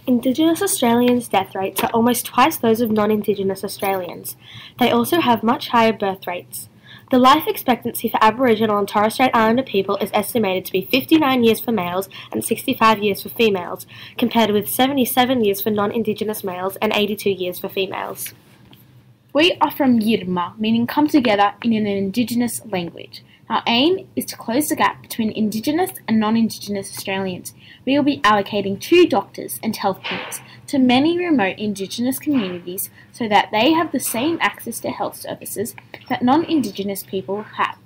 Indigenous Australians' death rates are almost twice those of non-Indigenous Australians. They also have much higher birth rates. The life expectancy for Aboriginal and Torres Strait Islander people is estimated to be 59 years for males and 65 years for females, compared with 77 years for non-Indigenous males and 82 years for females. We are from Yirma, meaning come together in an Indigenous language. Our aim is to close the gap between Indigenous and non-Indigenous Australians. We will be allocating 2 doctors and health clinics to many remote Indigenous communities so that they have the same access to health services that non-Indigenous people have.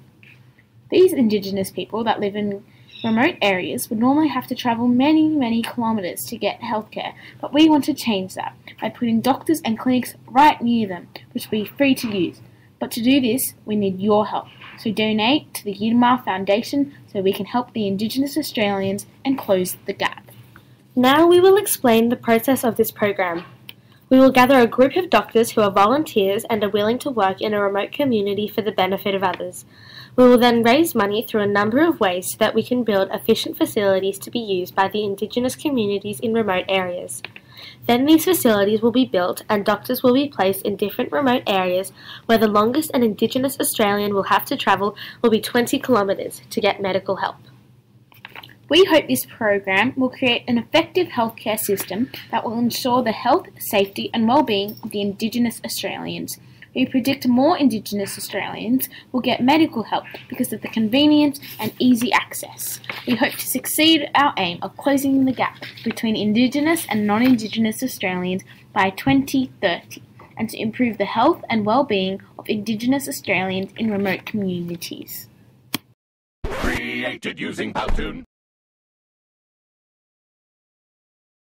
These Indigenous people that live in remote areas would normally have to travel many kilometres to get healthcare, but we want to change that by putting doctors and clinics right near them, which will be free to use. But to do this, we need your help. So donate to the Yirma Foundation so we can help the Indigenous Australians and close the gap. Now we will explain the process of this program. We will gather a group of doctors who are volunteers and are willing to work in a remote community for the benefit of others. We will then raise money through a number of ways so that we can build efficient facilities to be used by the Indigenous communities in remote areas. Then these facilities will be built and doctors will be placed in different remote areas where the longest an Indigenous Australian will have to travel will be 20 kilometres to get medical help. We hope this program will create an effective healthcare system that will ensure the health, safety and well-being of the Indigenous Australians. We predict more Indigenous Australians will get medical help because of the convenience and easy access. We hope to succeed our aim of closing the gap between Indigenous and non-Indigenous Australians by 2030 and to improve the health and well-being of Indigenous Australians in remote communities. Created using Powtoon.